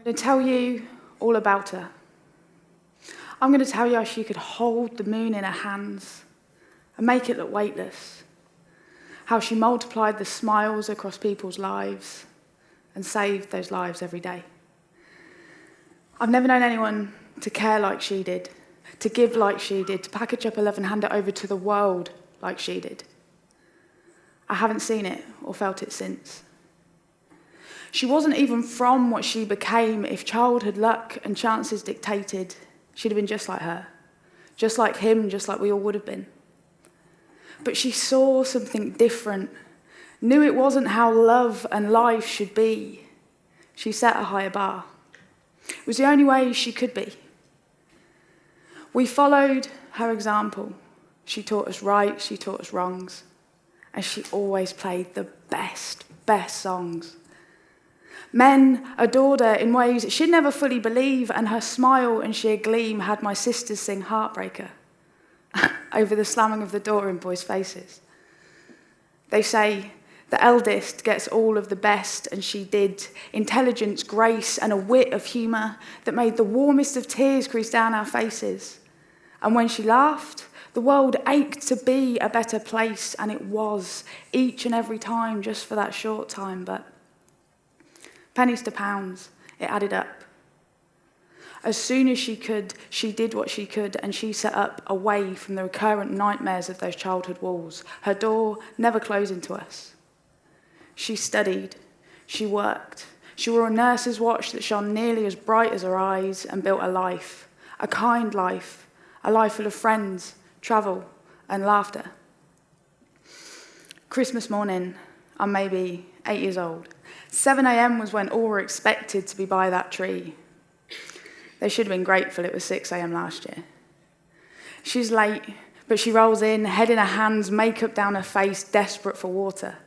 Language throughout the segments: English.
I'm going to tell you all about her. I'm going to tell you how she could hold the moon in her hands and make it look weightless. How she multiplied the smiles across people's lives and saved those lives every day. I've never known anyone to care like she did, to give like she did, to package up a love and hand it over to the world like she did. I haven't seen it or felt it since. She wasn't even from what she became. If childhood luck and chances dictated, she'd have been just like her, just like him, just like we all would have been. But she saw something different, knew it wasn't how love and life should be. She set a higher bar. It was the only way she could be. We followed her example. She taught us right, she taught us wrongs, and she always played the best songs. Men adored her in ways she'd never fully believe, and her smile and sheer gleam had my sisters sing Heartbreaker over the slamming of the door in boys' faces. They say the eldest gets all of the best, and she did. Intelligence, grace, and a wit of humour that made the warmest of tears crease down our faces. And when she laughed, the world ached to be a better place, and it was, each and every time, just for that short time, but pennies to pounds, it added up. As soon as she could, she did what she could, and she set up away from the recurrent nightmares of those childhood walls, her door never closing to us. She studied, she worked, she wore a nurse's watch that shone nearly as bright as her eyes, and built a life, a kind life, a life full of friends, travel, and laughter. Christmas morning, I'm maybe 8 years old. 7 a.m. was when all were expected to be by that tree. They should have been grateful it was 6 a.m. last year. She's late, but she rolls in, head in her hands, makeup down her face, desperate for water.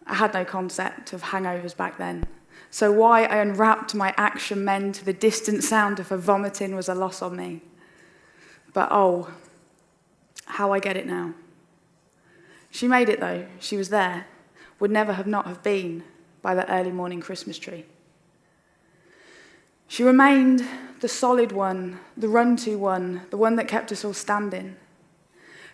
I had no concept of hangovers back then, so why I unwrapped my action men to the distant sound of her vomiting was a loss on me. But oh, how I get it now. She made it though, she was there, would never have not have been by the early morning Christmas tree. She remained the solid one, the run-to one, the one that kept us all standing.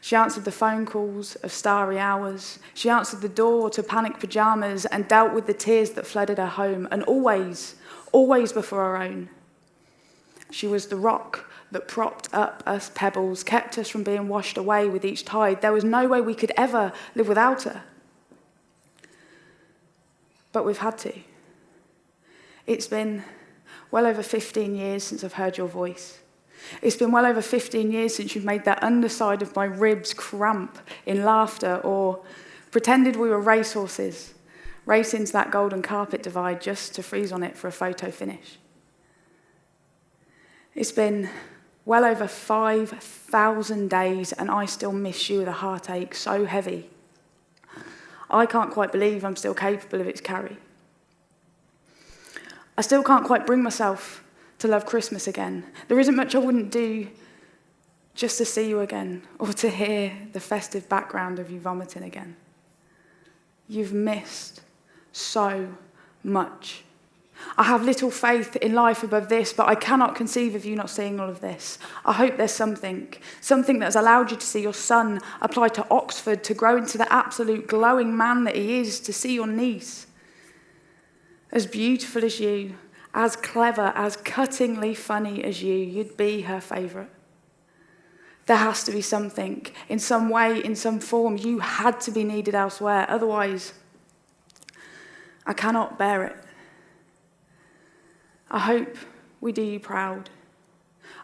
She answered the phone calls of starry hours. She answered the door to panic pajamas and dealt with the tears that flooded her home, and always before her own. She was the rock that propped up us pebbles, kept us from being washed away with each tide. There was no way we could ever live without her. But we've had to. It's been well over 15 years since I've heard your voice. It's been well over 15 years since you've made that underside of my ribs cramp in laughter, or pretended we were racehorses, racing to that golden carpet divide just to freeze on it for a photo finish. It's been well over 5,000 days, and I still miss you with a heartache so heavy. I can't quite believe I'm still capable of its carry. I still can't quite bring myself to love Christmas again. There isn't much I wouldn't do just to see you again, or to hear the festive background of you vomiting again. You've missed so much. I have little faith in life above this, but I cannot conceive of you not seeing all of this. I hope there's something that has allowed you to see your son apply to Oxford, to grow into the absolute glowing man that he is, to see your niece. As beautiful as you, as clever, as cuttingly funny as you, you'd be her favourite. There has to be something, in some way, in some form. You had to be needed elsewhere, otherwise I cannot bear it. I hope we do you proud.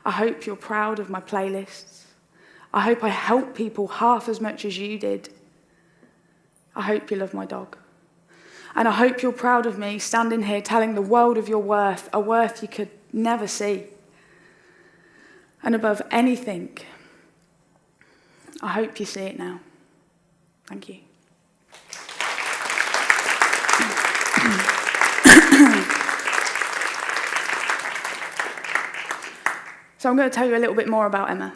I hope you're proud of my playlists. I hope I help people half as much as you did. I hope you love my dog. And I hope you're proud of me standing here telling the world of your worth, a worth you could never see. And above anything, I hope you see it now. Thank you. So I'm going to tell you a little bit more about Emma.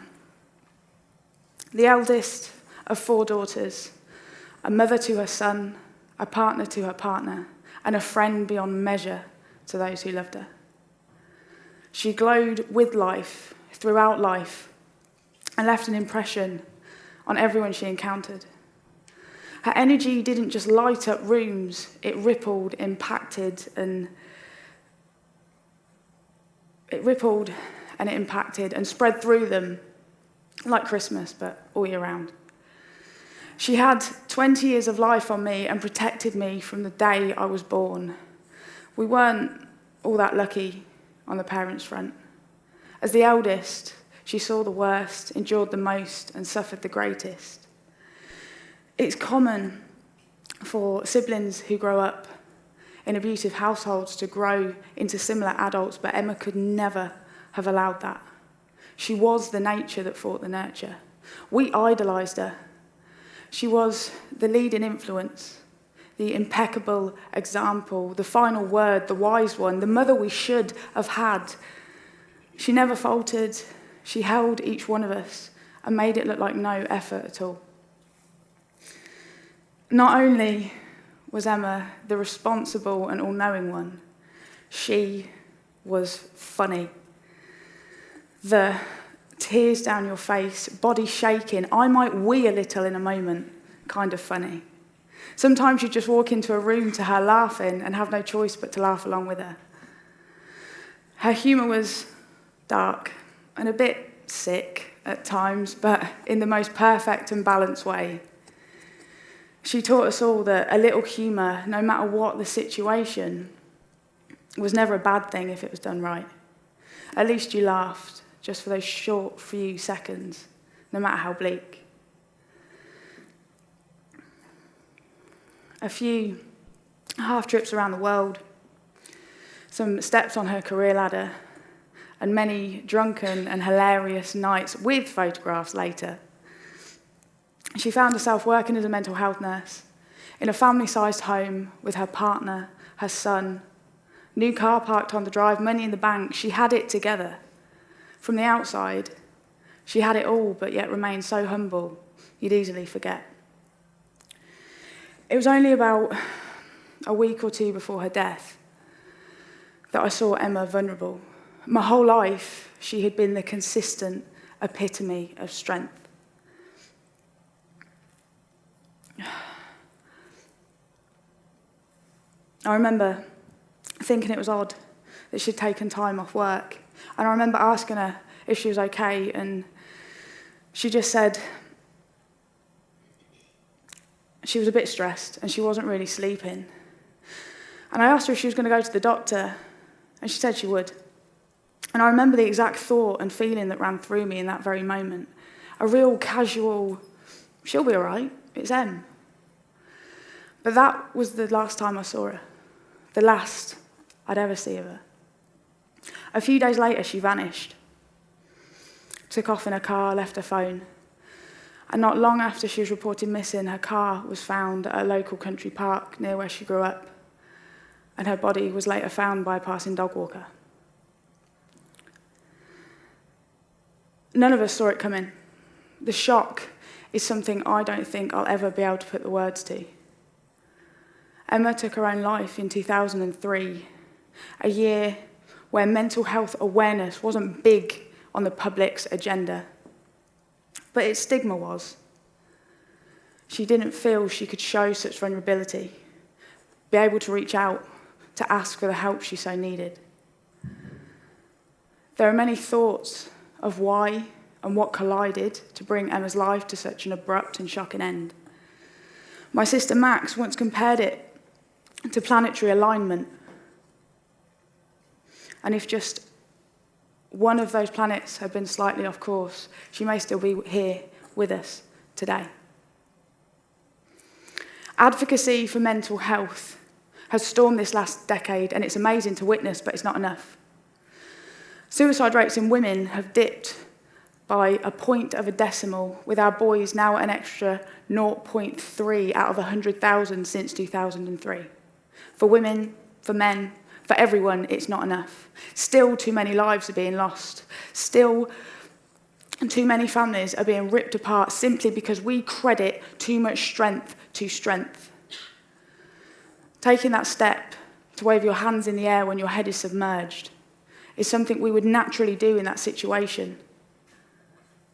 The eldest of 4 daughters, a mother to her son, a partner to her partner, and a friend beyond measure to those who loved her. She glowed with life throughout life and left an impression on everyone she encountered. Her energy didn't just light up rooms, it rippled, impacted, and spread through them like Christmas, but all year round. She had 20 years of life on me and protected me from the day I was born. We weren't all that lucky on the parents' front. As the eldest, she saw the worst, endured the most, and suffered the greatest. It's common for siblings who grow up in abusive households to grow into similar adults, but Emma could never have allowed that. She was the nature that fought the nurture. We idolised her. She was the leading influence, the impeccable example, the final word, the wise one, the mother we should have had. She never faltered. She held each one of us and made it look like no effort at all. Not only was Emma the responsible and all-knowing one, she was funny. The tears down your face, body shaking, I might wee a little in a moment, kind of funny. Sometimes you just walk into a room to her laughing and have no choice but to laugh along with her. Her humour was dark and a bit sick at times, but in the most perfect and balanced way. She taught us all that a little humour, no matter what the situation, was never a bad thing if it was done right. At least you laughed, just for those short few seconds, no matter how bleak. A few half trips around the world, some steps on her career ladder, and many drunken and hilarious nights with photographs later. She found herself working as a mental health nurse in a family-sized home with her partner, her son, new car parked on the drive, money in the bank. She had it together. From the outside, she had it all, but yet remained so humble, you'd easily forget. It was only about a week or two before her death that I saw Emma vulnerable. My whole life, she had been the consistent epitome of strength. I remember thinking it was odd that she'd taken time off work. And I remember asking her if she was okay, and she just said she was a bit stressed and she wasn't really sleeping. And I asked her if she was going to go to the doctor, and she said she would. And I remember the exact thought and feeling that ran through me in that very moment. A real casual, she'll be all right, it's Em. But that was the last time I saw her, the last I'd ever see of her. A few days later, she vanished, took off in her car, left her phone. And not long after she was reported missing, her car was found at a local country park near where she grew up, and her body was later found by a passing dog walker. None of us saw it coming. The shock is something I don't think I'll ever be able to put the words to. Emma took her own life in 2003, a year where mental health awareness wasn't big on the public's agenda, but its stigma was. She didn't feel she could show such vulnerability, be able to reach out, to ask for the help she so needed. There are many thoughts of why and what collided to bring Emma's life to such an abrupt and shocking end. My sister Max once compared it to planetary alignment. And if just one of those planets had been slightly off course, she may still be here with us today. Advocacy for mental health has stormed this last decade, and it's amazing to witness, but it's not enough. Suicide rates in women have dipped by a point of a decimal, with our boys now at an extra 0.3 out of 100,000 since 2003. For women, for men, for everyone, it's not enough. Still too many lives are being lost. Still too many families are being ripped apart simply because we credit too much strength to strength. Taking that step to wave your hands in the air when your head is submerged, is something we would naturally do in that situation.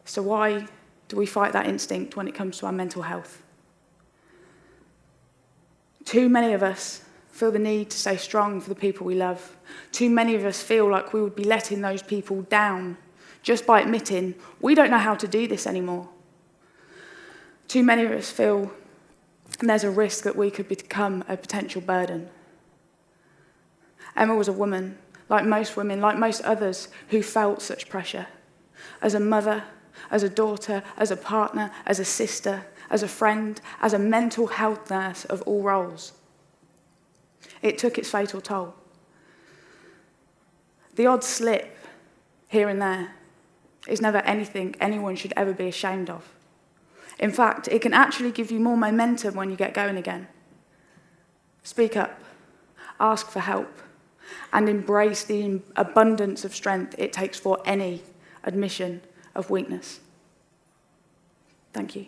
So why do we fight that instinct when it comes to our mental health? Too many of us feel the need to stay strong for the people we love. Too many of us feel like we would be letting those people down just by admitting we don't know how to do this anymore. Too many of us feel there's a risk that we could become a potential burden. Emma was a woman, like most women, like most others, who felt such pressure. As a mother, as a daughter, as a partner, as a sister, as a friend, as a mental health nurse of all roles. It took its fatal toll. The odd slip here and there is never anything anyone should ever be ashamed of. In fact, it can actually give you more momentum when you get going again. Speak up, ask for help, and embrace the abundance of strength it takes for any admission of weakness. Thank you.